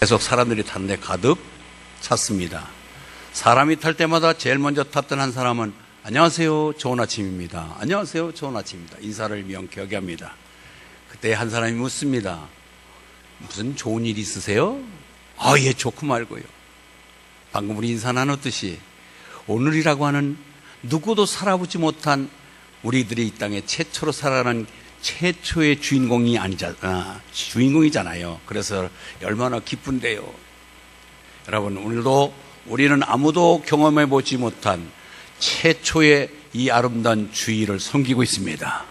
계속 사람들이 타는데 가득 찼습니다. 사람이 탈 때마다 제일 먼저 탔던 한 사람은 안녕하세요, 좋은 아침입니다. 안녕하세요, 좋은 아침입니다. 인사를 명쾌하게 합니다. 그때 한 사람이 묻습니다. 무슨 좋은 일 있으세요? 예, 좋고 말고요. 방금 우리 인사 나눴듯이 오늘이라고 하는 누구도 살아보지 못한 우리들이 이 땅에 최초로 살아가는 최초의 주인공이잖아요. 그래서 얼마나 기쁜데요. 여러분, 오늘도 우리는 아무도 경험해 보지 못한 최초의 이 아름다운 주의를 섬기고 있습니다.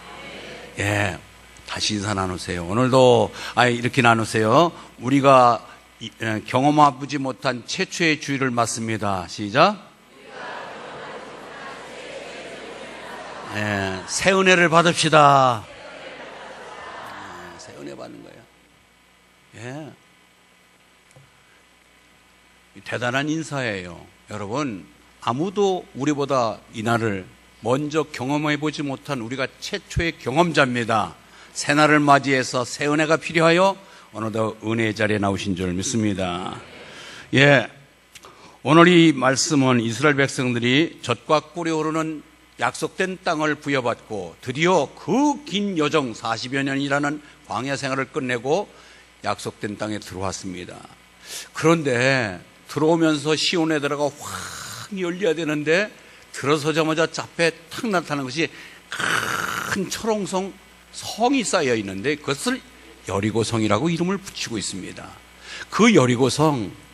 예, 다시 인사 나누세요. 오늘도 이렇게 나누세요. 우리가 경험해보지 못한 최초의 주의를 맡습니다. 시작. 예, 새 은혜를 받읍시다. 새 은혜 받는 거예요. 예, 대단한 인사예요. 여러분, 아무도 우리보다 이날을 먼저 경험해보지 못한 우리가 최초의 경험자입니다. 새날을 맞이해서 새 은혜가 필요하여 어느덧 은혜의 자리에 나오신 줄 믿습니다. 예, 오늘 이 말씀은 이스라엘 백성들이 젖과 꿀이 흐르는 약속된 땅을 부여받고 드디어 그 긴 여정 40여 년이라는 광야 생활을 끝내고 약속된 땅에 들어왔습니다. 그런데 들어오면서 시온에 들어가 확 열려야 되는데 들어서자마자 앞에 탁 나타나는 것이 큰 철옹성 성이 쌓여 있는데 그것을 여리고성이라고 이름을 붙이고 있습니다. 그 여리고성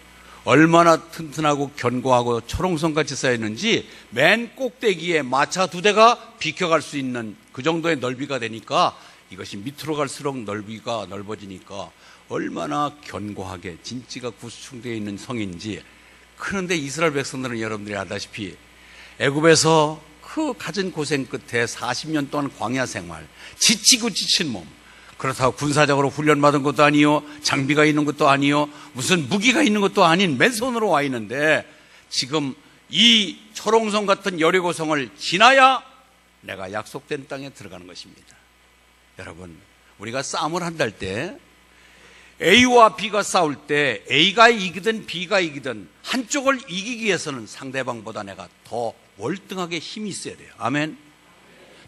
얼마나 튼튼하고 견고하고 철옹성같이 쌓였는지 맨 꼭대기에 마차 2대가 비켜갈 수 있는 그 정도의 넓이가 되니까 이것이 밑으로 갈수록 넓이가 넓어지니까 얼마나 견고하게 진지가 구축되어 있는 성인지. 그런데 이스라엘 백성들은 여러분들이 알다시피 애굽에서 그 갖은 고생 끝에 40년 동안 광야 생활, 지치고 지친 몸, 그렇다고 군사적으로 훈련받은 것도 아니요, 장비가 있는 것도 아니요, 무슨 무기가 있는 것도 아닌 맨손으로 와 있는데 지금 이 철옹성 같은 여리고성을 지나야 내가 약속된 땅에 들어가는 것입니다. 여러분, 우리가 싸움을 한달 때 A와 B가 싸울 때 A가 이기든 B가 이기든 한쪽을 이기기 위해서는 상대방보다 내가 더 월등하게 힘이 있어야 돼요. 아멘.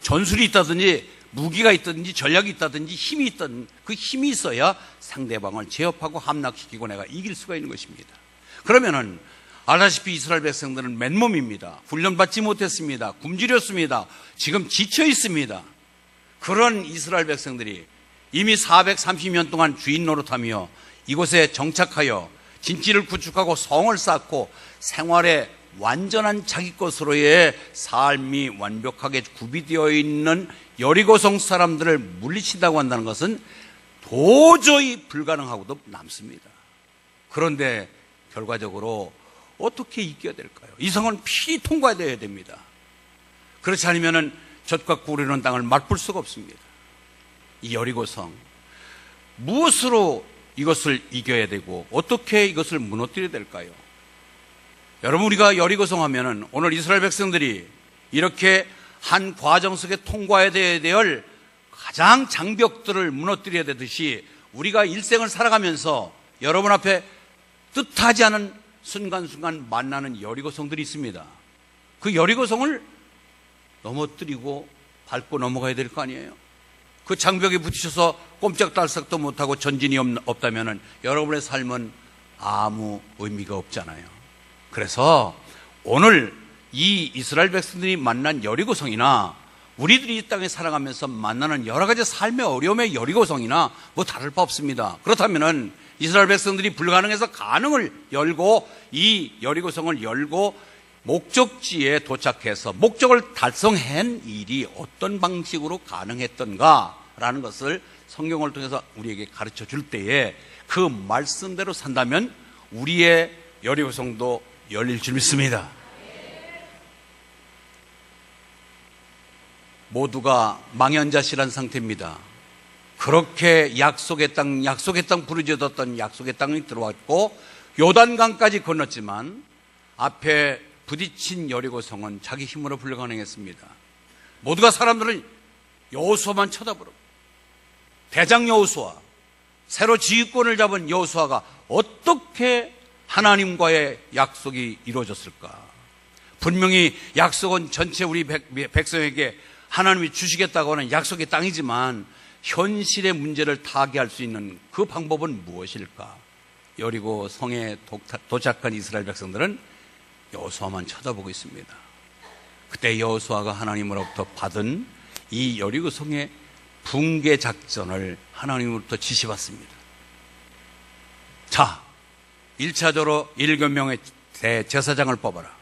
전술이 있다든지 무기가 있다든지 전략이 있다든지 힘이 있다든지 그 힘이 있어야 상대방을 제압하고 함락시키고 내가 이길 수가 있는 것입니다. 그러면은 알다시피 이스라엘 백성들은 맨몸입니다. 훈련받지 못했습니다. 굶주렸습니다. 지금 지쳐 있습니다. 그런 이스라엘 백성들이 이미 430년 동안 주인 노릇하며 이곳에 정착하여 진지를 구축하고 성을 쌓고 생활에 완전한 자기 것으로의 삶이 완벽하게 구비되어 있는 여리고성 사람들을 물리친다고 한다는 것은 도저히 불가능하고도 남습니다. 그런데 결과적으로 어떻게 이겨야 될까요? 이 성은 필히 통과되어야 됩니다. 그렇지 않으면 젖과 꿀이 흐르는 땅을 맛볼 수가 없습니다. 이 여리고성, 무엇으로 이것을 이겨야 되고 어떻게 이것을 무너뜨려야 될까요? 여러분, 우리가 여리고성 하면은 오늘 이스라엘 백성들이 이렇게 한 과정 속에 통과해야 될 가장 장벽들을 무너뜨려야 되듯이 우리가 일생을 살아가면서 여러분 앞에 뜻하지 않은 순간순간 만나는 여리고성들이 있습니다. 그 여리고성을 넘어뜨리고 밟고 넘어가야 될 거 아니에요? 그 장벽에 부딪혀서 꼼짝달싹도 못하고 전진이 없다면 여러분의 삶은 아무 의미가 없잖아요. 그래서 오늘 이 이스라엘 백성들이 만난 여리고성이나 우리들이 이 땅에 살아가면서 만나는 여러 가지 삶의 어려움의 여리고성이나 뭐 다를 바 없습니다. 그렇다면 이스라엘 백성들이 불가능해서 가능을 열고 이 여리고성을 열고 목적지에 도착해서 목적을 달성한 일이 어떤 방식으로 가능했던가라는 것을 성경을 통해서 우리에게 가르쳐 줄 때에 그 말씀대로 산다면 우리의 여리고성도 열릴 줄 믿습니다. 모두가 망연자실한 상태입니다. 그렇게 약속의 땅 부르짖었던 약속의 땅이 들어왔고 요단강까지 건넜지만 앞에 부딪힌 여리고성은 자기 힘으로 불가능했습니다. 모두가 사람들을 여호수아만 쳐다보고 대장 여호수아 새로 지휘권을 잡은 여호수아가 어떻게 하나님과의 약속이 이루어졌을까? 분명히 약속은 전체 우리 백성에게 하나님이 주시겠다고 하는 약속의 땅이지만 현실의 문제를 타개할 수 있는 그 방법은 무엇일까? 여리고 성에 도착한 이스라엘 백성들은 여호수아만 쳐다보고 있습니다. 그때 여호수아가 하나님으로부터 받은 이 여리고 성의 붕괴 작전을 하나님으로부터 지시받습니다. 자, 1차적으로 7명의 대제사장을 뽑아라.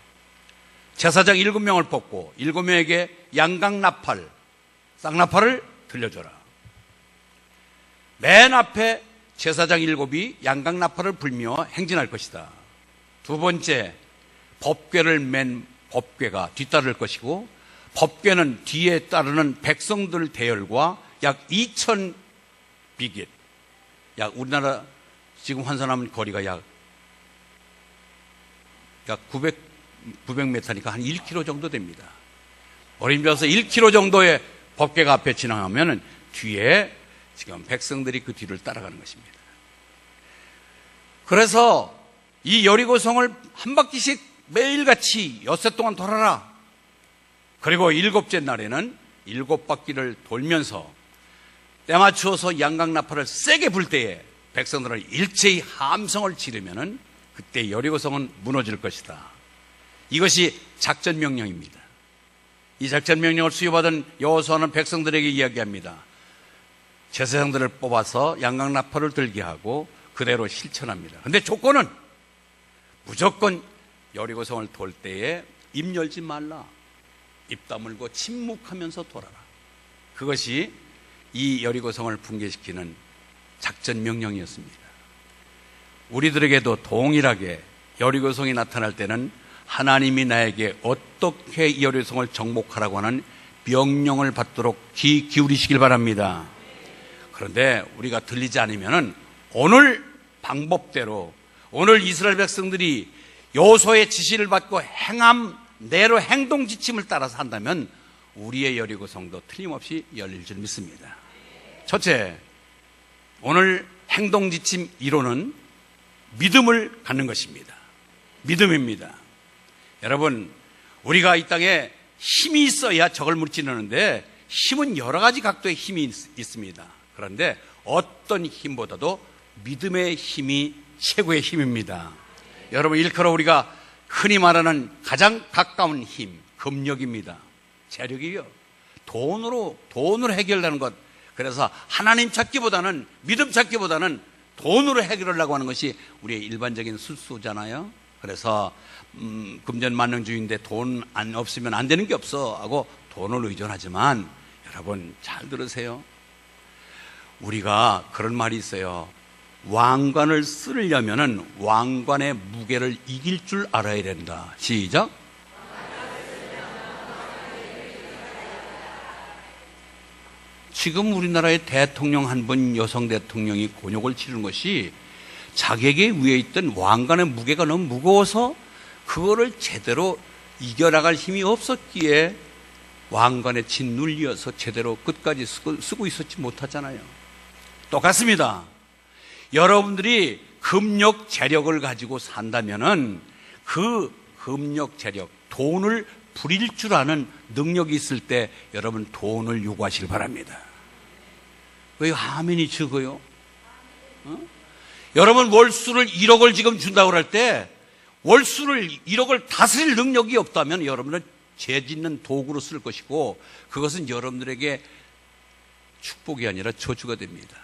제사장 7명을 뽑고 7명에게 양강나팔, 쌍나팔을 들려줘라. 맨 앞에 제사장 7이 양강나팔을 불며 행진할 것이다. 두 번째, 법궤를 맨 법궤가 뒤따를 것이고, 법궤는 뒤에 따르는 백성들 대열과 약 2,000 비깃, 약 우리나라 지금 환산하면 거리가 약 900m니까 한 1km 정도 됩니다. 어림잡아서 1km 정도의 법궤가 앞에 지나가면 뒤에 지금 백성들이 그 뒤를 따라가는 것입니다. 그래서 이 여리고성을 한 바퀴씩 매일같이 엿새 동안 돌아라. 그리고 7째 날에는 7바퀴를 돌면서 때 맞추어서 양강나팔을 세게 불 때에 백성들은 일제히 함성을 지르면은 그때 여리고성은 무너질 것이다. 이것이 작전명령입니다. 이 작전명령을 수여받은 여호수아는 백성들에게 이야기합니다. 제사장들을 뽑아서 양강나팔을 들게 하고 그대로 실천합니다. 그런데 조건은 무조건 여리고성을 돌 때에 입 열지 말라. 입 다물고 침묵하면서 돌아라. 그것이 이 여리고성을 붕괴시키는 작전명령이었습니다. 우리들에게도 동일하게 여리고성이 나타날 때는 하나님이 나에게 어떻게 이 여리고성을 정복하라고 하는 명령을 받도록 귀 기울이시길 바랍니다. 그런데 우리가 들리지 않으면 오늘 방법대로, 오늘 이스라엘 백성들이 여호수아의 지시를 받고 행함대로 행동 지침을 따라서 한다면 우리의 여리고성도 틀림없이 열릴 줄 믿습니다. 첫째, 오늘 행동 지침 1호는 믿음을 갖는 것입니다. 믿음입니다. 여러분, 우리가 이 땅에 힘이 있어야 적을 무찌르는데 힘은 여러 가지 각도의 힘이 있습니다. 그런데 어떤 힘보다도 믿음의 힘이 최고의 힘입니다. 여러분, 일컬어 우리가 흔히 말하는 가장 가까운 힘, 금력입니다. 재력이요. 돈으로 해결하는 것. 그래서 하나님 찾기보다는, 믿음 찾기보다는 돈으로 해결하려고 하는 것이 우리의 일반적인 술수잖아요. 그래서 금전만능주의인데 돈 없으면 안 되는 게 없어 하고 돈을 의존하지만, 여러분 잘 들으세요. 우리가 그런 말이 있어요. 왕관을 쓰려면은 왕관의 무게를 이길 줄 알아야 된다. 시작. 지금 우리나라의 대통령 한 분, 여성 대통령이 곤욕을 치르는 것이 자객에 위에 있던 왕관의 무게가 너무 무거워서 그거를 제대로 이겨나갈 힘이 없었기에 왕관에 짓눌려서 제대로 끝까지 쓰고 있었지 못하잖아요. 똑같습니다. 여러분들이 금력 재력을 가지고 산다면은 그 금력 재력, 돈을 부릴 줄 아는 능력이 있을 때 여러분 돈을 요구하시길 바랍니다. 왜 아멘이 적어요? 여러분 월수를 1억을 지금 준다고 할 때 월수를 1억을 다스릴 능력이 없다면 여러분은 죄 짓는 도구로 쓸 것이고 그것은 여러분들에게 축복이 아니라 저주가 됩니다.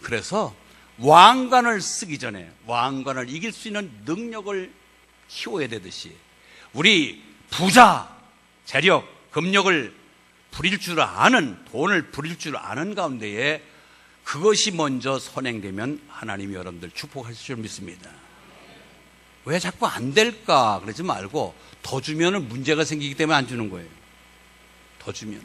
그래서 왕관을 쓰기 전에 왕관을 이길 수 있는 능력을 키워야 되듯이 우리 부자, 재력, 금력을 부릴 줄 아는, 돈을 부릴 줄 아는 가운데에 그것이 먼저 선행되면 하나님이 여러분들 축복하실 줄 믿습니다. 왜 자꾸 안 될까 그러지 말고 더 주면은 문제가 생기기 때문에 안 주는 거예요. 더 주면은.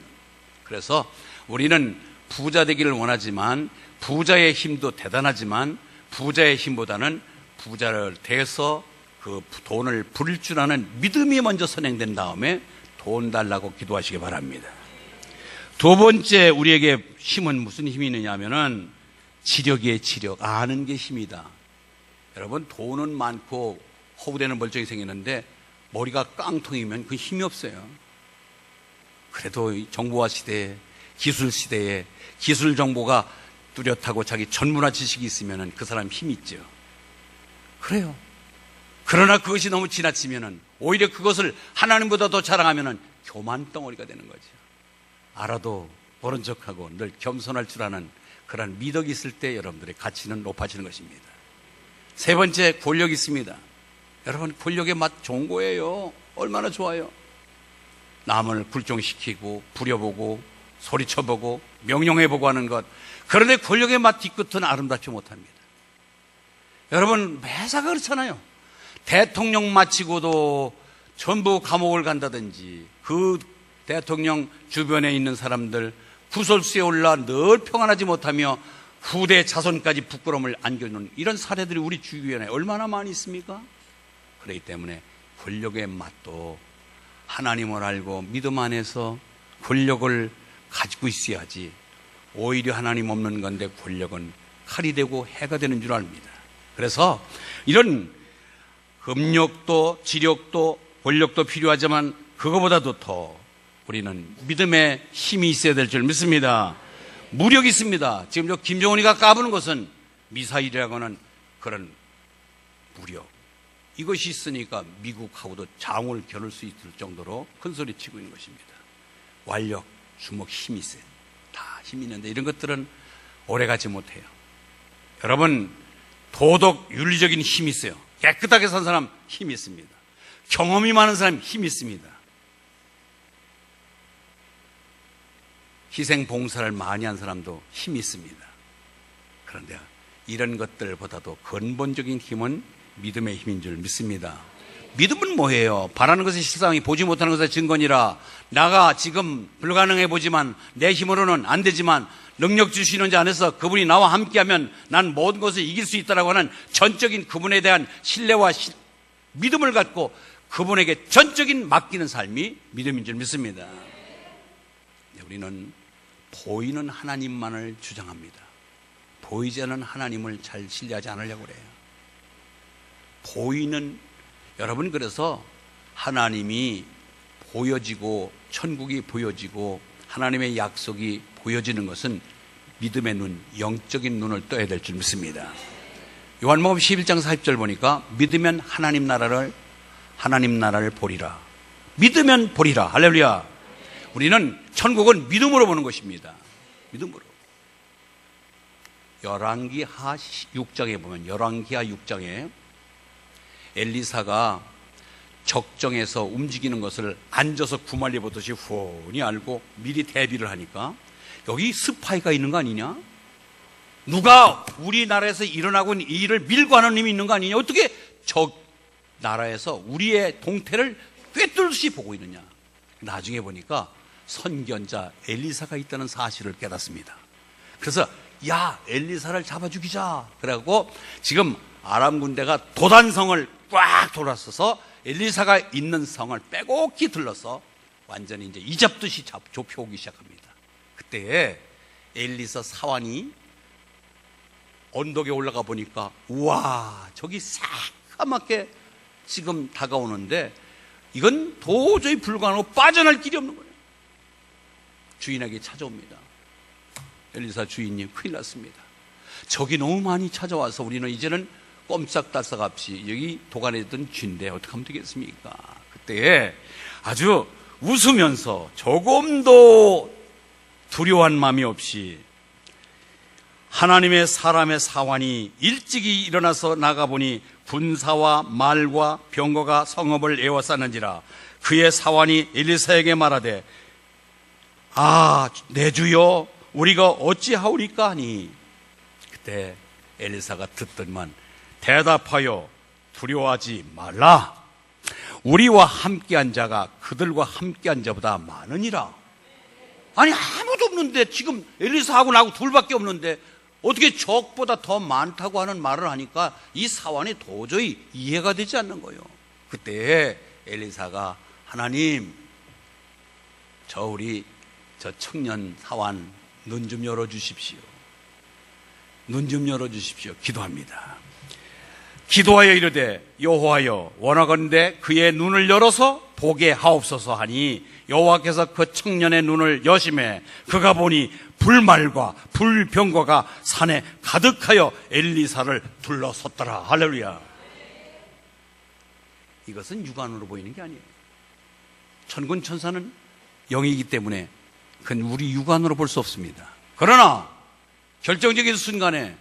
그래서 우리는 부자 되기를 원하지만 부자의 힘도 대단하지만 부자의 힘보다는 부자를 대해서 그 돈을 부릴 줄 아는 믿음이 먼저 선행된 다음에 돈 달라고 기도하시기 바랍니다. 두 번째 우리에게 힘은 무슨 힘이 있느냐 하면은 지력이에요, 지력. 아는 게 힘이다. 여러분, 돈은 많고 허우대는 멀쩡히 생겼는데 머리가 깡통이면 그 힘이 없어요. 그래도 이 정보화 시대에, 기술 시대에 기술 정보가 뚜렷하고 자기 전문화 지식이 있으면 그 사람 힘이 있죠. 그래요. 그러나 그것이 너무 지나치면 오히려 그것을 하나님보다 더 자랑하면 교만 덩어리가 되는 거죠. 알아도 모른 척하고 늘 겸손할 줄 아는 그런 미덕이 있을 때 여러분들의 가치는 높아지는 것입니다. 세 번째, 권력이 있습니다. 여러분, 권력의 맛 좋은 거예요. 얼마나 좋아요. 남을 굴종시키고 부려보고 소리쳐보고 명령해보고 하는 것. 그런데 권력의 맛 뒤끝은 아름답지 못합니다. 여러분, 매사가 그렇잖아요. 대통령 마치고도 전부 감옥을 간다든지 그 대통령 주변에 있는 사람들 구설수에 올라 늘 평안하지 못하며 후대 자손까지 부끄러움을 안겨주는 이런 사례들이 우리 주변에 얼마나 많이 있습니까? 그렇기 때문에 권력의 맛도 하나님을 알고 믿음 안에서 권력을 가지고 있어야지, 오히려 하나님 없는 건데 권력은 칼이 되고 해가 되는 줄 압니다. 그래서 이런 금력도 지력도 권력도 필요하지만 그거보다도 더 우리는 믿음의 힘이 있어야 될 줄 믿습니다. 무력이 있습니다. 지금 저 김정은이가 까부는 것은 미사일이라고 하는 그런 무력, 이것이 있으니까 미국하고도 장을 겨룰 수 있을 정도로 큰 소리 치고 있는 것입니다. 완력, 주먹, 힘이 있어요. 다 힘이 있는데 이런 것들은 오래가지 못해요. 여러분, 도덕, 윤리적인 힘이 있어요. 깨끗하게 산 사람 힘이 있습니다. 경험이 많은 사람 힘이 있습니다. 희생 봉사를 많이 한 사람도 힘이 있습니다. 그런데 이런 것들보다도 근본적인 힘은 믿음의 힘인 줄 믿습니다. 믿음은 뭐예요? 바라는 것의 실상이 보지 못하는 것의 증거니라. 나가 지금 불가능해 보지만 내 힘으로는 안 되지만 능력 주시는 자 안에서 그분이 나와 함께하면 난 모든 것을 이길 수 있다라고 하는 전적인 그분에 대한 신뢰와 믿음을 갖고 그분에게 전적인 맡기는 삶이 믿음인 줄 믿습니다. 우리는 보이는 하나님만을 주장합니다. 보이지 않는 하나님을 잘 신뢰하지 않으려고 그래요. 보이는, 여러분, 그래서 하나님이 보여지고 천국이 보여지고 하나님의 약속이 보여지는 것은 믿음의 눈, 영적인 눈을 떠야 될 줄 믿습니다. 요한복음 11장 40절 보니까 믿으면 하나님 나라를 보리라. 믿으면 보리라. 할렐루야. 우리는 천국은 믿음으로 보는 것입니다. 믿음으로. 열왕기하 6장에 보면, 열왕기하 6장에 엘리사가 적정에서 움직이는 것을 앉아서 구말리 보듯이 훤히 알고 미리 대비를 하니까 여기 스파이가 있는 거 아니냐? 누가 우리나라에서 일어나고 있는 이 일을 밀고 하는 놈이 있는 거 아니냐? 어떻게 적 나라에서 우리의 동태를 꿰뚫듯이 보고 있느냐? 나중에 보니까 선견자 엘리사가 있다는 사실을 깨닫습니다. 그래서 야, 엘리사를 잡아 죽이자. 그래갖고 지금 아람 군대가 도단성을 꽉 돌았어서 엘리사가 있는 성을 빼곡히 들러서 완전히 이제 이잡듯이 좁혀오기 시작합니다. 그때 엘리사 사환이 언덕에 올라가 보니까 우와, 저기 새까맣게 지금 다가오는데 이건 도저히 불가능하고 빠져날 길이 없는 거예요. 주인에게 찾아옵니다. 엘리사 주인님, 큰일 났습니다. 적이 너무 많이 찾아와서 우리는 이제는 꼼짝달싹 없이 여기 도간에 있던 쥐인데 어떻게 하면 되겠습니까? 그때 아주 웃으면서 조금도 두려워한 마음이 없이 하나님의 사람의 사환이 일찍이 일어나서 나가보니 군사와 말과 병거가 성읍을 에워쌌는지라. 그의 사환이 엘리사에게 말하되 아, 내 주여, 우리가 어찌하오리까 하니 그때 엘리사가 듣더니만 대답하여 두려워하지 말라. 우리와 함께한 자가 그들과 함께한 자보다 많으니라. 아니, 아무도 없는데 지금 엘리사하고 나하고 둘밖에 없는데 어떻게 적보다 더 많다고 하는 말을 하니까 이 사환이 도저히 이해가 되지 않는 거예요. 그때 엘리사가 하나님, 저 청년 사환 눈 좀 열어주십시오. 눈 좀 열어주십시오. 기도합니다. 기도하여 이르되 여호와여 원하건대 그의 눈을 열어서 보게 하옵소서 하니 여호와께서 그 청년의 눈을 여심해 그가 보니 불말과 불병거가 산에 가득하여 엘리사를 둘러섰더라. 할렐루야. 이것은 육안으로 보이는 게 아니에요. 천군 천사는 영이기 때문에 그건 우리 육안으로 볼 수 없습니다. 그러나 결정적인 순간에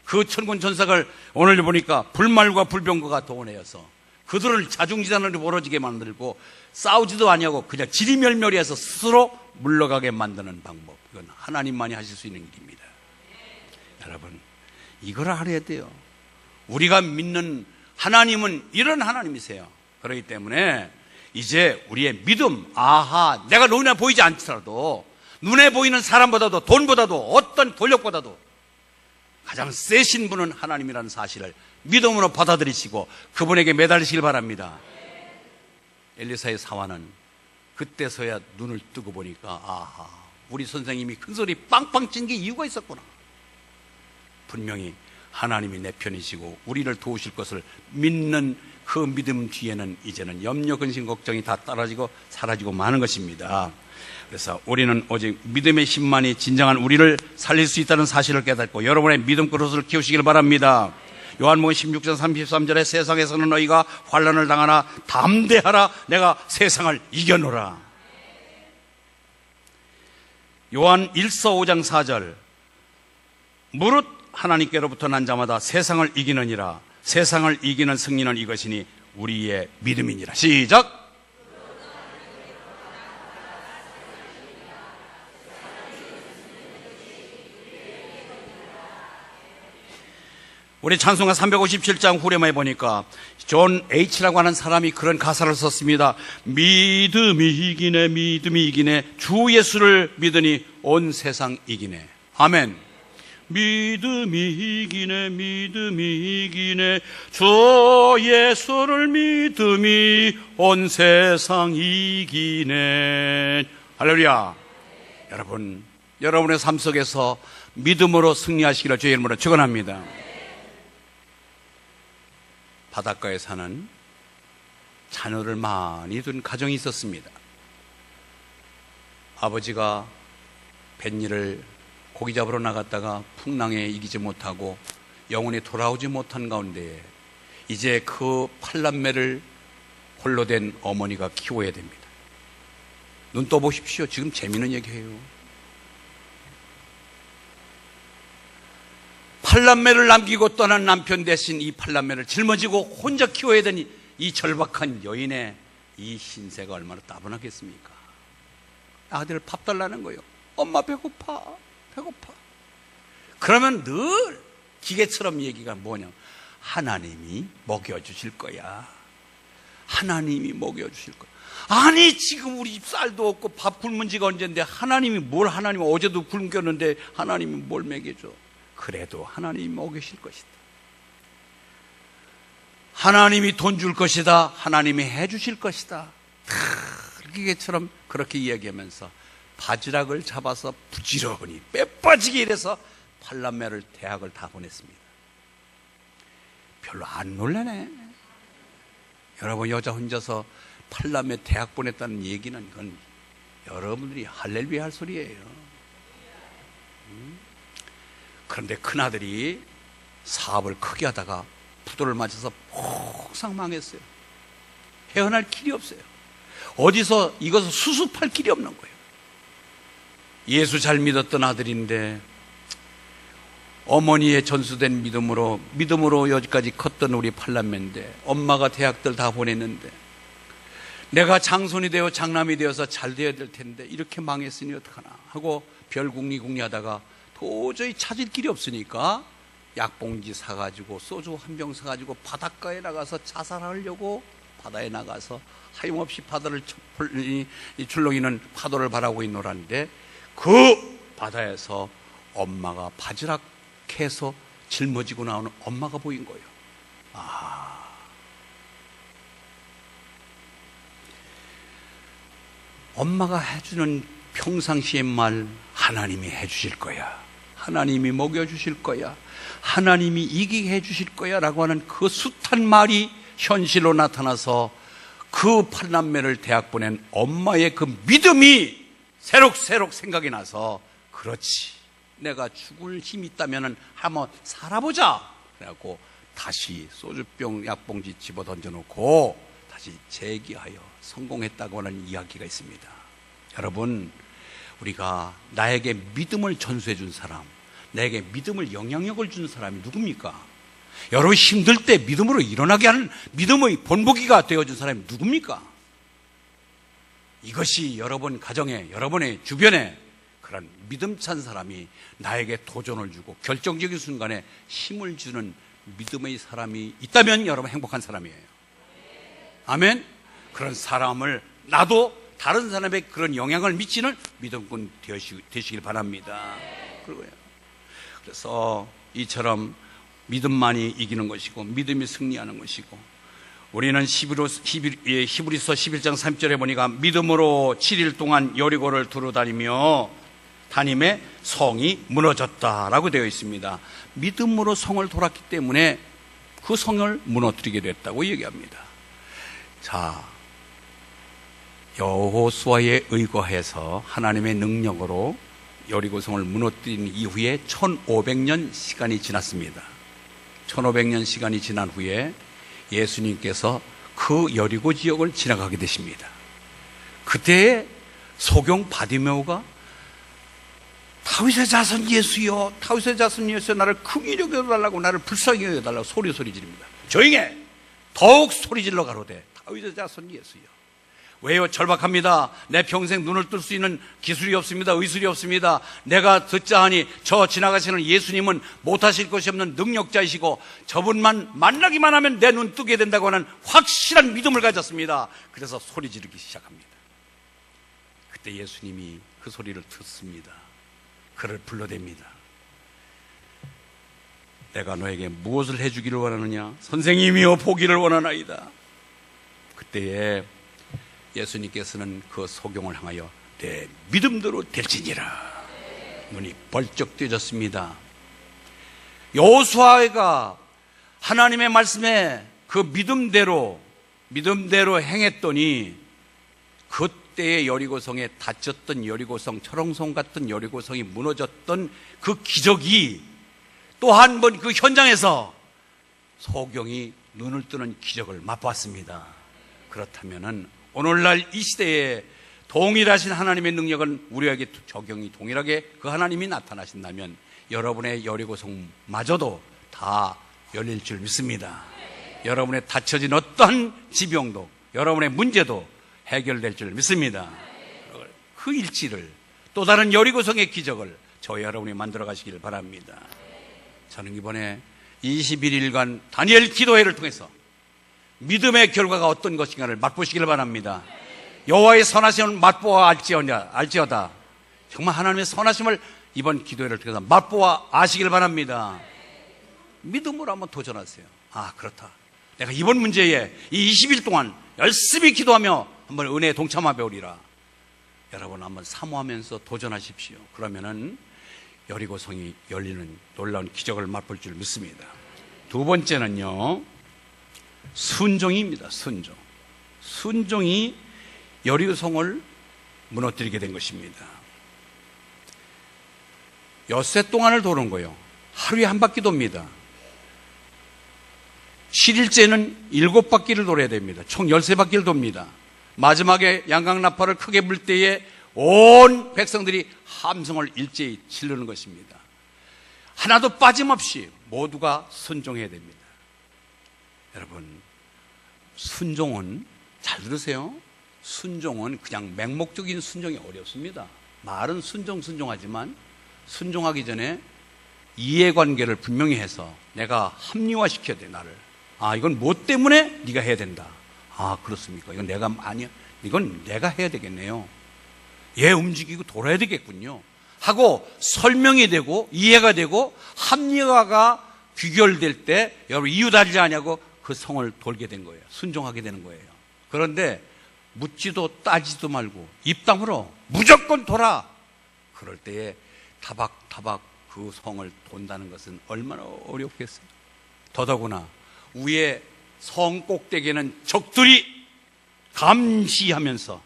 그 천군 천사가 오늘 보니까 불말과 불병거가 동원하여서 그들을 자중지단으로 벌어지게 만들고 싸우지도 아니하고 그냥 지리멸멸해서 스스로 물러가게 만드는 방법, 이건 하나님만이 하실 수 있는 일입니다. 여러분, 이걸 알아야 돼요. 우리가 믿는 하나님은 이런 하나님이세요. 그렇기 때문에 이제 우리의 믿음, 아하, 내가 눈에 보이지 않더라도 눈에 보이는 사람보다도 돈보다도 어떤 권력보다도 가장 세신 분은 하나님이라는 사실을 믿음으로 받아들이시고 그분에게 매달리시길 바랍니다. 엘리사의 사환은 그때서야 눈을 뜨고 보니까 아하, 우리 선생님이 큰소리 빵빵 친 게 이유가 있었구나. 분명히 하나님이 내 편이시고 우리를 도우실 것을 믿는 그 믿음 뒤에는 이제는 염려, 근심, 걱정이 다 떨어지고 사라지고 마는 것입니다. 그래서 우리는 오직 믿음의 힘만이 진정한 우리를 살릴 수 있다는 사실을 깨닫고 여러분의 믿음 그릇을 키우시길 바랍니다. 요한복음 16장 33절에 세상에서는 너희가 환난을 당하나 담대하라, 내가 세상을 이겨노라. 요한 1서 5장 4절 무릇 하나님께로부터 난 자마다 세상을 이기느니라. 세상을 이기는 승리는 이것이니 우리의 믿음이니라. 시작. 우리 찬송가 357장 후렴에 보니까 존 H라고 하는 사람이 그런 가사를 썼습니다. 믿음이 이기네, 믿음이 이기네, 주 예수를 믿으니 온 세상 이기네. 아멘. 믿음이 이기네, 믿음이 이기네, 주 예수를 믿음이 온 세상 이기네. 할렐루야. 여러분, 여러분의 삶 속에서 믿음으로 승리하시기를 주의 이름으로 축원합니다. 바닷가에 사는 자녀를 많이 둔 가정이 있었습니다. 아버지가 뱃일을 고기 잡으러 나갔다가 풍랑에 이기지 못하고 영원히 돌아오지 못한 가운데 이제 그 팔남매를 홀로 된 어머니가 키워야 됩니다. 눈 떠보십시오. 지금 재미있는 얘기예요. 팔남매를 남기고 떠난 남편 대신 이 팔남매를 짊어지고 혼자 키워야 되니 이 절박한 여인의 이 신세가 얼마나 따분하겠습니까? 아들 밥 달라는 거예요. 엄마 배고파, 배고파. 그러면 늘 기계처럼 얘기가 뭐냐? 하나님이 먹여주실 거야. 하나님이 먹여주실 거야. 아니 지금 우리 집 쌀도 없고 밥 굶은 지가 언젠데 하나님이 뭘, 하나님 어제도 굶겼는데 하나님이 뭘 먹여줘? 그래도 하나님이 먹이실 것이다. 하나님이 돈 줄 것이다. 하나님이 해주실 것이다. 기계처럼 그렇게 이야기하면서 바지락을 잡아서 부지런히 빼빠지게 이래서 팔남매를 대학을 다 보냈습니다. 별로 안 놀라네. 여러분, 여자 혼자서 팔남매 대학 보냈다는 얘기는 이건 여러분들이 할렐루야 할 소리예요. 그런데 큰아들이 사업을 크게 하다가 부도를 맞아서 폭삭 망했어요. 헤어날 길이 없어요. 어디서 이것을 수습할 길이 없는 거예요. 예수 잘 믿었던 아들인데 어머니의 전수된 믿음으로 여기까지 컸던 우리 팔남매인데 엄마가 대학들 다 보냈는데 내가 장손이 되어 장남이 되어서 잘 되어야 될 텐데 이렇게 망했으니 어떡하나 하고 별궁리궁리 하다가 도저히 찾을 길이 없으니까 약봉지 사가지고 소주 한 병 사가지고 바닷가에 나가서 자살하려고 바다에 나가서 하염없이 바다를 출렁이는 파도를 바라고 있노라는데 그 바다에서 엄마가 바지락 캐서 짊어지고 나오는 엄마가 보인 거예요. 엄마가 해주는 평상시의 말 하나님이 해주실 거야. 하나님이 먹여주실 거야, 하나님이 이기게 해주실 거야 라고 하는 그 숱한 말이 현실로 나타나서 그 8남매를 대학 보낸 엄마의 그 믿음이 새록새록 생각이 나서, 그렇지, 내가 죽을 힘이 있다면 한번 살아보자 그래갖고 다시 소주병 약봉지 집어 던져놓고 다시 재기하여 성공했다고 하는 이야기가 있습니다. 여러분, 우리가 나에게 믿음을 전수해 준 사람, 나에게 믿음을 영향력을 준 사람이 누굽니까? 여러분 힘들 때 믿음으로 일어나게 하는 믿음의 본보기가 되어준 사람이 누굽니까? 이것이 여러분 가정에, 여러분의 주변에 그런 믿음찬 사람이 나에게 도전을 주고 결정적인 순간에 힘을 주는 믿음의 사람이 있다면 여러분 행복한 사람이에요. 아멘? 그런 사람을, 나도 다른 사람에게 그런 영향을 미치는 믿음꾼 되시길 바랍니다. 그래서 이처럼 믿음만이 이기는 것이고 믿음이 승리하는 것이고, 우리는 히브리서 11장 30절에 보니까 믿음으로 7일 동안 여리고를 두루다니며 다님의 성이 무너졌다라고 되어 있습니다. 믿음으로 성을 돌았기 때문에 그 성을 무너뜨리게 됐다고 얘기합니다. 자, 여호수아에 의거해서 하나님의 능력으로 여리고성을 무너뜨린 이후에 1500년 시간이 지났습니다. 1500년 시간이 지난 후에 예수님께서 그 여리고 지역을 지나가게 되십니다. 그때 소경 바디메오가 다윗의 자손 예수여, 다윗의 자손 예수여, 나를 긍휼히 여겨달라고, 나를 불쌍히 여겨달라고 소리 지릅니다. 조용해! 더욱 소리 질러 가로되 다윗의 자손 예수여. 왜요? 절박합니다. 내 평생 눈을 뜰 수 있는 기술이 없습니다. 의술이 없습니다. 내가 듣자 하니 저 지나가시는 예수님은 못하실 것이 없는 능력자이시고 저분만 만나기만 하면 내 눈 뜨게 된다고 하는 확실한 믿음을 가졌습니다. 그래서 소리 지르기 시작합니다. 그때 예수님이 그 소리를 듣습니다. 그를 불러댑니다. 내가 너에게 무엇을 해주기를 원하느냐? 선생님이여 보기를 원하나이다. 그때에 예수님께서는 그 소경을 향하여 내 믿음대로 될지니라. 눈이 벌쩍 뜨졌습니다. 여호수아가 하나님의 말씀에 그 믿음대로 행했더니 그때의 여리고성에 닫혔던 여리고성, 철옹성 같은 여리고성이 무너졌던 그 기적이 또 한 번 그 현장에서 소경이 눈을 뜨는 기적을 맛봤습니다. 그렇다면은 오늘날 이 시대에 동일하신 하나님의 능력은 우리에게 적용이 동일하게 그 하나님이 나타나신다면 여러분의 여리고성마저도 다 열릴 줄 믿습니다. 여러분의 닫혀진 어떠한 지병도, 여러분의 문제도 해결될 줄 믿습니다. 그 일치를, 또 다른 여리고성의 기적을 저와 여러분이 만들어 가시길 바랍니다. 저는 이번에 21일간 다니엘 기도회를 통해서 믿음의 결과가 어떤 것인가를 맛보시길 바랍니다. 여호와의 선하심을 맛보아 알지어다. 정말 하나님의 선하심을 이번 기도회를 통해서 맛보아 아시길 바랍니다. 믿음으로 한번 도전하세요. 아, 그렇다. 내가 이번 문제에 이 20일 동안 열심히 기도하며 한번 은혜에 동참하 배우리라. 여러분 한번 사모하면서 도전하십시오. 그러면은 여리고성이 열리는 놀라운 기적을 맛볼 줄 믿습니다. 두 번째는요, 순종입니다. 순종이 여리고성을 무너뜨리게 된 것입니다. 엿새 동안을 도는 거예요. 하루에 한 바퀴 돕니다. 7일째는 7바퀴를 돌아야 됩니다. 총 13바퀴를 돕니다. 마지막에 양강나팔을 크게 불 때에 온 백성들이 함성을 일제히 지르는 것입니다. 하나도 빠짐없이 모두가 순종해야 됩니다. 여러분, 순종은, 잘 들으세요, 순종은 그냥 맹목적인 순종이 어렵습니다. 말은 순종하지만 순종하기 전에 이해관계를 분명히 해서 내가 합리화시켜야 돼, 나를. 아, 이건 뭐 때문에 네가 해야 된다. 아, 그렇습니까? 이건 내가 아니야. 이건 내가 해야 되겠네요. 얘 움직이고 돌아야 되겠군요. 하고 설명이 되고 이해가 되고 합리화가 귀결될 때 여러분 이유 다르지 않냐고 그 성을 돌게 된 거예요. 순종하게 되는 거예요. 그런데 묻지도 따지도 말고 입 다물어 무조건 돌아. 그럴 때에 타박타박 그 성을 돈다는 것은 얼마나 어렵겠어요. 더더구나 위에 성 꼭대기에는 적들이 감시하면서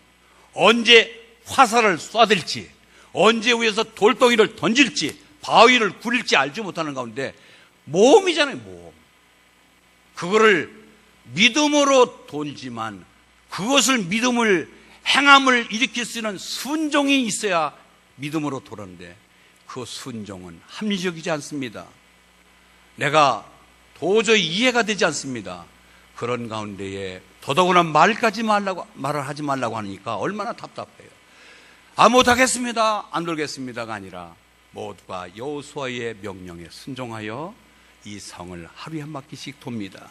언제 화살을 쏴댈지, 언제 위에서 돌덩이를 던질지, 바위를 굴릴지 알지 못하는 가운데 모험이잖아요, 모험. 그거를 믿음으로 돌지만 그것을 믿음을, 행함을 일으킬 수 있는 순종이 있어야 믿음으로 돌았는데 그 순종은 합리적이지 않습니다. 내가 도저히 이해가 되지 않습니다. 그런 가운데에 더더구나 말을 하지 말라고 하니까 얼마나 답답해요. 못하겠습니다, 안 돌겠습니다가 아니라 모두가 여호수아의 명령에 순종하여 이 성을 하루에 한 바퀴씩 돕니다.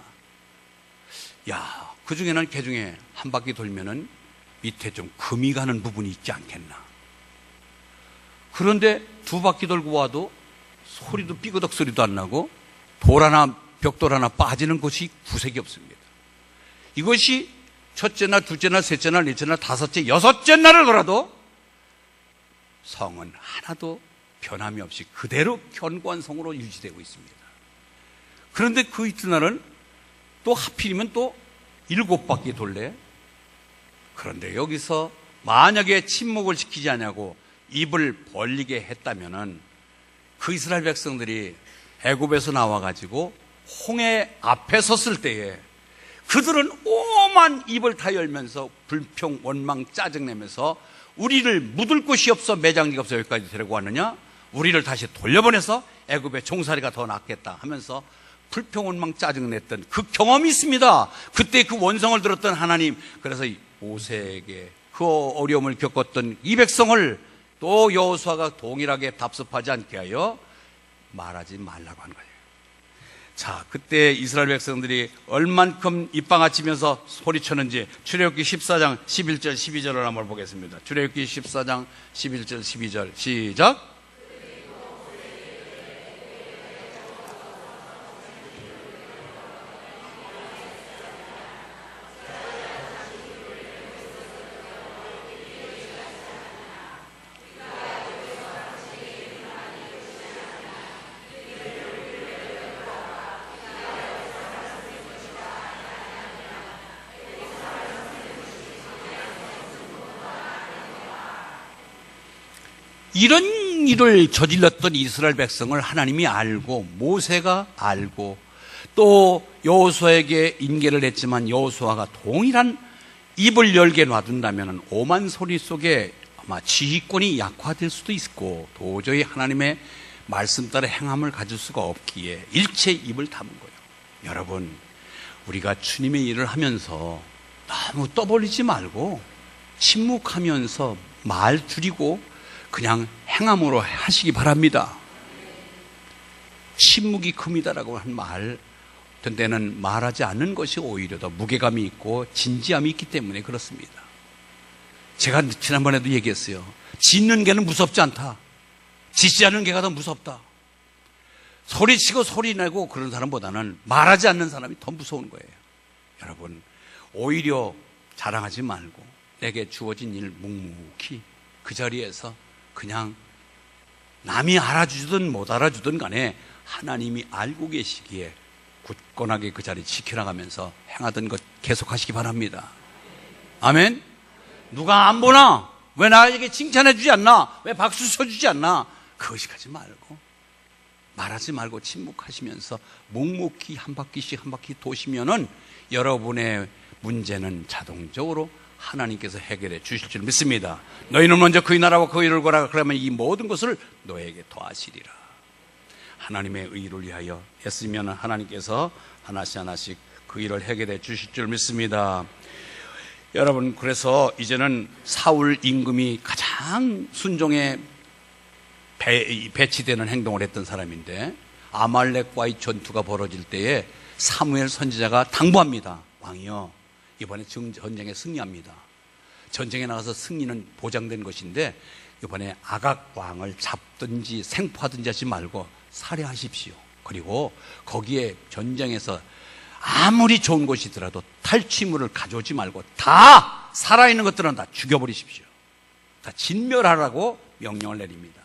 그 중에는 개중에 한 바퀴 돌면은 밑에 좀 금이 가는 부분이 있지 않겠나. 그런데 두 바퀴 돌고 와도 소리도 삐그덕 소리도 안 나고 돌 하나, 벽돌 하나 빠지는 곳이 구색이 없습니다. 이것이 첫째 날, 둘째 날, 셋째 날, 넷째 날, 다섯째, 여섯째 날을 걸어도 성은 하나도 변함이 없이 그대로 견고한 성으로 유지되고 있습니다. 그런데 그 이튿날은 또 하필이면 또 7바퀴 돌래. 그런데 여기서 만약에 침묵을 지키지 않냐고 입을 벌리게 했다면은 그 이스라엘 백성들이 애굽에서 나와가지고 홍해 앞에 섰을 때에 그들은 오만 입을 다 열면서 불평, 원망, 짜증내면서 우리를 묻을 곳이 없어 매장지가 없어 여기까지 데리고 왔느냐? 우리를 다시 돌려보내서 애굽의 종살이가 더 낫겠다 하면서 불평, 원망, 짜증냈던 그 경험이 있습니다. 그때 그 원성을 들었던 하나님, 그래서 모세에게 그 어려움을 겪었던 이 백성을 또 여호수아가 동일하게 답습하지 않게 하여 말하지 말라고 한 거예요. 자, 그때 이스라엘 백성들이 얼만큼 입방아치면서 소리쳤는지 출애굽기 14장 11절 12절을 한번 보겠습니다. 출애굽기 14장 11절 12절 시작. 이런 일을 저질렀던 이스라엘 백성을 하나님이 알고 모세가 알고 또 여호수아에게 인계를 했지만 여호수아가 동일한 입을 열게 놔둔다면 오만 소리 속에 아마 지휘권이 약화될 수도 있고 도저히 하나님의 말씀 따라 행함을 가질 수가 없기에 일체 입을 다문 거예요. 여러분, 우리가 주님의 일을 하면서 너무 떠벌리지 말고 침묵하면서 말 줄이고 그냥 행함으로 하시기 바랍니다. 침묵이 금이다라고 한 말, 어떤 때는 말하지 않는 것이 오히려 더 무게감이 있고 진지함이 있기 때문에 그렇습니다. 제가 지난번에도 얘기했어요. 짖는 개는 무섭지 않다. 짖지 않는 개가 더 무섭다. 소리치고 소리내고 그런 사람보다는 말하지 않는 사람이 더 무서운 거예요. 여러분, 오히려 자랑하지 말고 내게 주어진 일 묵묵히 그 자리에서 그냥 남이 알아주든 못 알아주든 간에 하나님이 알고 계시기에 굳건하게 그 자리 지켜나가면서 행하던 것 계속하시기 바랍니다. 아멘. 누가 안 보나? 왜 나에게 칭찬해 주지 않나? 왜 박수 쳐주지 않나? 그것이 가지 말고 말하지 말고 침묵하시면서 묵묵히 한 바퀴씩 한 바퀴 도시면은 여러분의 문제는 자동적으로 하나님께서 해결해 주실 줄 믿습니다. 너희는 먼저 그의 나라와 그의 의를 구하라. 그러면 이 모든 것을 너에게 더하시리라. 하나님의 의를 위하여 애쓰면 하나님께서 하나씩 하나씩 그 일을 해결해 주실 줄 믿습니다. 여러분, 그래서 이제는 사울 임금이 가장 순종에 배치되는 행동을 했던 사람인데 아말렉과의 전투가 벌어질 때에 사무엘 선지자가 당부합니다. 왕이여, 이번에 전쟁에 승리합니다. 전쟁에 나가서 승리는 보장된 것인데 이번에 아각 왕을 잡든지 생포하든지 하지 말고 살해하십시오. 그리고 거기에 전쟁에서 아무리 좋은 곳이더라도 탈취물을 가져오지 말고 다 살아있는 것들은 다 죽여버리십시오. 다 진멸하라고 명령을 내립니다.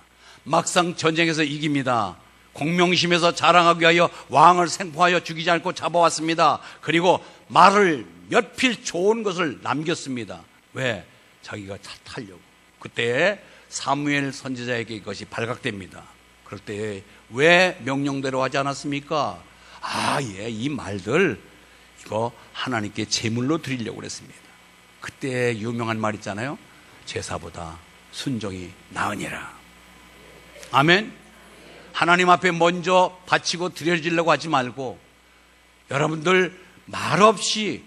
막상 전쟁에서 이깁니다. 공명심에서 자랑하기 위하여 왕을 생포하여 죽이지 않고 잡아왔습니다. 그리고 말을 몇 필 좋은 것을 남겼습니다. 왜? 자기가 타려고. 그때 사무엘 선지자에게 이것이 발각됩니다. 그럴 때 왜 명령대로 하지 않았습니까? 이 말들 이거 하나님께 제물로 드리려고 그랬습니다. 그때 유명한 말 있잖아요. 제사보다 순종이 나으니라. 아멘. 하나님 앞에 먼저 바치고 드려지려고 하지 말고 여러분들 말없이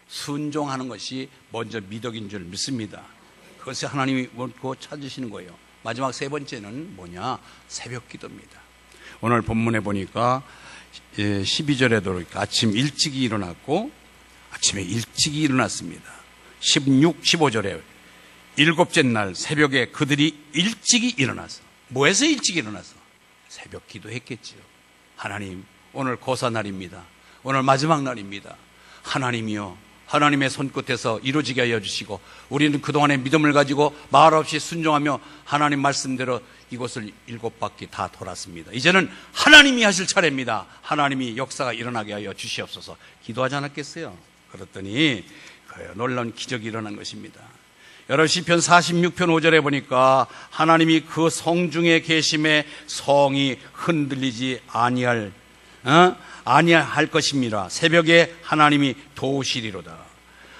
순종하는 것이 먼저 미덕인 줄 믿습니다. 그것이 하나님이 원고 찾으시는 거예요. 마지막 세 번째는 뭐냐? 새벽 기도입니다. 오늘 본문에 보니까 12절에도 아침 일찍이 일어났고 아침에 일찍이 일어났습니다. 16, 15절에 일곱째 날 새벽에 그들이 일찍이 일어나서 뭐 해서 일찍 일어나서? 새벽 기도했겠지요. 하나님, 오늘 고사날입니다. 오늘 마지막 날입니다. 하나님이요, 하나님의 손끝에서 이루어지게 하여 주시고 우리는 그동안의 믿음을 가지고 말없이 순종하며 하나님 말씀대로 이곳을 7바퀴 다 돌았습니다. 이제는 하나님이 하실 차례입니다. 하나님이 역사가 일어나게 하여 주시옵소서. 기도하지 않았겠어요? 그랬더니 놀라운 기적이 일어난 것입니다. 여러분 시편 46편 5절에 보니까 하나님이 그 성중에 계심에 성이 흔들리지 아니할 것입니다. 새벽에 하나님이 도우시리로다.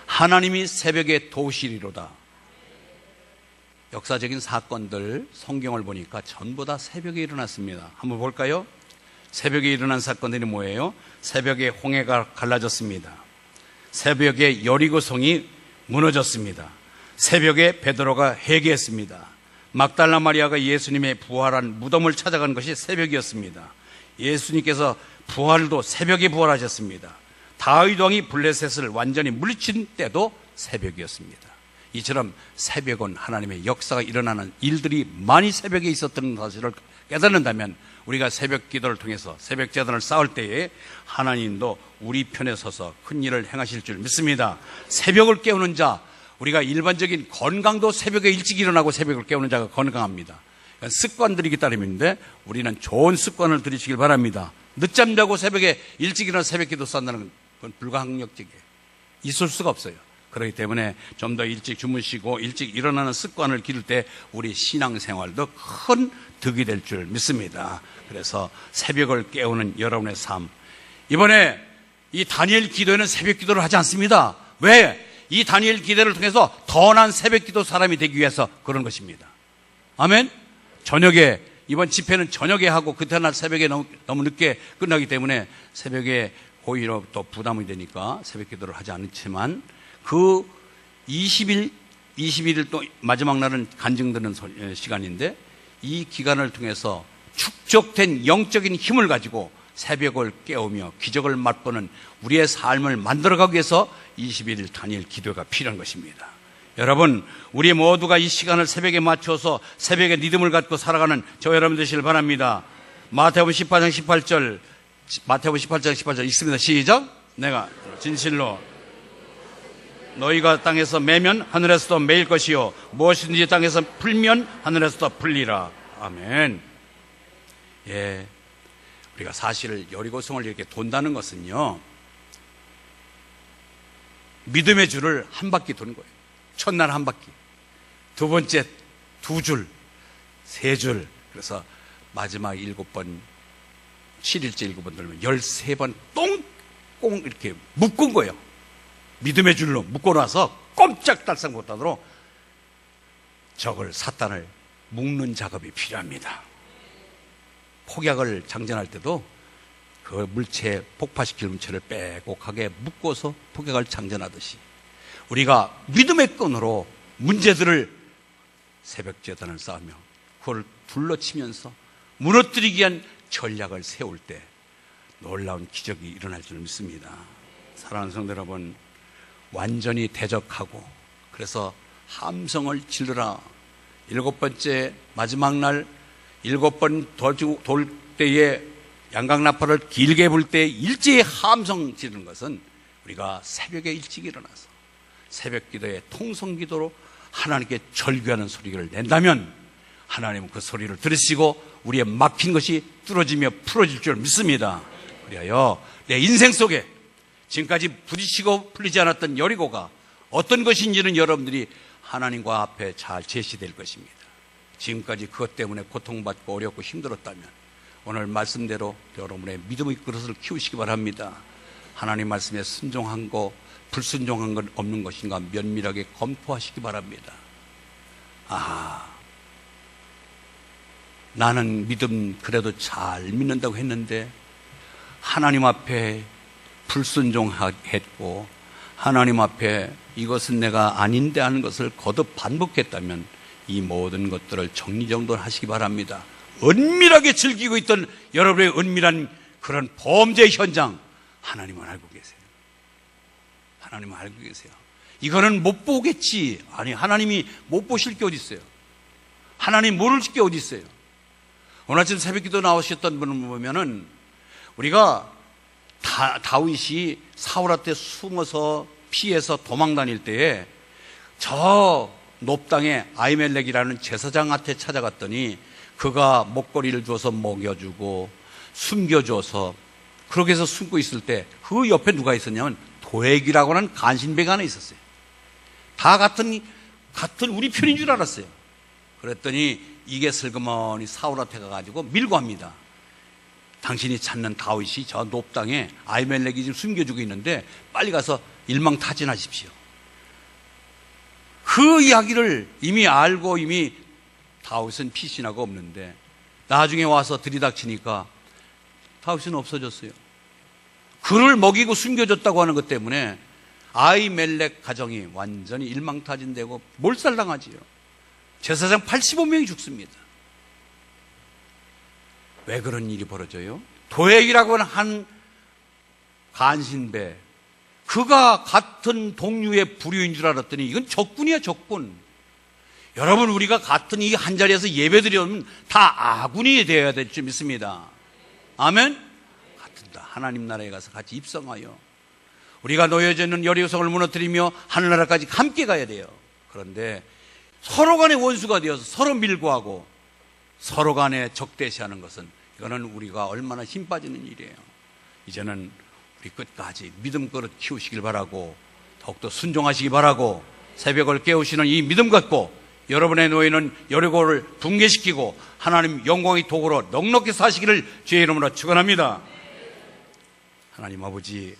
하나님이 새벽에 도우시리로다. 역사적인 사건들 성경을 보니까 전부 다 새벽에 일어났습니다. 한번 볼까요? 새벽에 일어난 사건들이 뭐예요? 새벽에 홍해가 갈라졌습니다. 새벽에 여리고성이 무너졌습니다. 새벽에 베드로가 회개했습니다. 막달라 마리아가 예수님의 부활한 무덤을 찾아간 것이 새벽이었습니다. 예수님께서 부활도 새벽에 부활하셨습니다. 다윗 왕이 블레셋을 완전히 물리친 때도 새벽이었습니다. 이처럼 새벽은 하나님의 역사가 일어나는 일들이 많이 새벽에 있었던 사실을 깨닫는다면 우리가 새벽 기도를 통해서 새벽 제단을 쌓을 때에 하나님도 우리 편에 서서 큰 일을 행하실 줄 믿습니다. 새벽을 깨우는 자, 우리가 일반적인 건강도 새벽에 일찍 일어나고 새벽을 깨우는 자가 건강합니다. 습관들이기 따름인데 우리는 좋은 습관을 들이시길 바랍니다. 늦잠 자고 새벽에 일찍 일어나 새벽 기도 쌓는다는 건 불가항력적이에요. 있을 수가 없어요. 그렇기 때문에 좀 더 일찍 주무시고 일찍 일어나는 습관을 기를 때 우리 신앙생활도 큰 득이 될 줄 믿습니다. 그래서 새벽을 깨우는 여러분의 삶, 이번에 이 다니엘 기도에는 새벽 기도를 하지 않습니다. 왜? 이 다니엘 기도를 통해서 더 나은 새벽 기도 사람이 되기 위해서 그런 것입니다. 아멘. 저녁에, 이번 집회는 저녁에 하고 그때날 새벽에 너무 늦게 끝나기 때문에 새벽에 오히려 또 부담이 되니까 새벽 기도를 하지 않지만 그 21일 또 마지막 날은 간증되는 시간인데 이 기간을 통해서 축적된 영적인 힘을 가지고 새벽을 깨우며 기적을 맛보는 우리의 삶을 만들어가기 위해서 21일 다니엘 기도가 필요한 것입니다. 여러분, 우리 모두가 이 시간을 새벽에 맞춰서 새벽에 리듬을 갖고 살아가는 저 여러분 되시길 바랍니다. 마태복음 18장 18절 읽습니다. 시작. 내가 진실로 너희가 땅에서 매면 하늘에서도 매일 것이요 무엇이든지 땅에서 풀면 하늘에서도 풀리라. 아멘. 예, 우리가 사실 여리고성을 이렇게 돈다는 것은요, 믿음의 줄을 한 바퀴 도는 거예요. 첫날 한 바퀴, 두 번째 2줄, 3줄, 그래서 마지막 7번, 7일째 7번 들면 13번 똥꽁 이렇게 묶은 거예요. 믿음의 줄로 묶어놔서 꼼짝달싹 못하도록 적을, 사탄을 묶는 작업이 필요합니다. 폭약을 장전할 때도 그 물체, 폭파시킬 물체를 빼곡하게 묶어서 폭약을 장전하듯이 우리가 믿음의 끈으로 문제들을 새벽 제단을 쌓으며 그걸 둘러치면서 무너뜨리기 위한 전략을 세울 때 놀라운 기적이 일어날 줄 믿습니다. 사랑하는 성도 여러분, 완전히 대적하고 그래서 함성을 질러라. 7번째 마지막 날 7번 돌 때에 양강나팔을 길게 불 때 일제히 함성 지르는 것은 우리가 새벽에 일찍 일어나서 새벽 기도에 통성 기도로 하나님께 절규하는 소리를 낸다면 하나님은 그 소리를 들으시고 우리의 막힌 것이 뚫어지며 풀어질 줄 믿습니다. 그리하여 내 인생 속에 지금까지 부딪히고 풀리지 않았던 여리고가 어떤 것인지는 여러분들이 하나님과 앞에 잘 제시될 것입니다. 지금까지 그것 때문에 고통받고 어렵고 힘들었다면 오늘 말씀대로 여러분의 믿음의 그릇을 키우시기 바랍니다. 하나님 말씀에 순종한 거 불순종한 건 없는 것인가 면밀하게 검토하시기 바랍니다. 나는 믿음 그래도 잘 믿는다고 했는데 하나님 앞에 불순종했고 하나님 앞에 이것은 내가 아닌데 하는 것을 거듭 반복했다면 이 모든 것들을 정리정돈하시기 바랍니다. 은밀하게 즐기고 있던 여러분의 은밀한 그런 범죄 현장 하나님은 알고 계세요. 하나님은 알고 계세요. 이거는 못 보겠지. 아니, 하나님이 못 보실 게 어디 있어요? 하나님 모를 게 어디 있어요? 오늘 아침 새벽기도 나오셨던 분을 보면은 우리가 다윗이 사울한테 숨어서 피해서 도망 다닐 때에 저 높당에 아히멜렉이라는 제사장한테 찾아갔더니 그가 목걸이를 줘서 먹여주고 숨겨줘서 그렇게 해서 숨고 있을 때 그 옆에 누가 있었냐면 도액이라고 하는 간신배가 하나 있었어요. 다 같은 우리 편인 줄 알았어요. 그랬더니 이게 슬그머니 사울한테 가가지고 밀고 합니다. 당신이 찾는 다윗이 저 높당에 아히멜렉이 지금 숨겨주고 있는데 빨리 가서 일망타진하십시오. 그 이야기를 이미 알고 이미 다윗은 피신하고 없는데 나중에 와서 들이닥치니까 다윗은 없어졌어요. 그를 먹이고 숨겨줬다고 하는 것 때문에 아히멜렉 가정이 완전히 일망타진되고 몰살당하지요. 제사장 85명이 죽습니다. 왜 그런 일이 벌어져요? 도액이라고 하는 한 간신배, 그가 같은 동류의 부류인 줄 알았더니 이건 적군이야, 적군. 여러분, 우리가 같은 이 한자리에서 예배드리면 다 아군이 되어야 될 줄 믿습니다. 아멘? 같은 하나님 나라에 가서 같이 입성하여 우리가 놓여져 있는 여리고성을 무너뜨리며 하늘나라까지 함께 가야 돼요. 그런데 서로 간에 원수가 되어서 서로 밀고 하고 서로 간에 적대시하는 것은 이거는 우리가 얼마나 힘 빠지는 일이에요. 이제는 우리 끝까지 믿음 그릇 키우시길 바라고 더욱더 순종하시기 바라고 새벽을 깨우시는 이 믿음 갖고 여러분의 노예는 여리고를 붕괴시키고 하나님 영광의 도구로 넉넉히 사시기를 주의 이름으로 축원합니다. 하나님 아버지,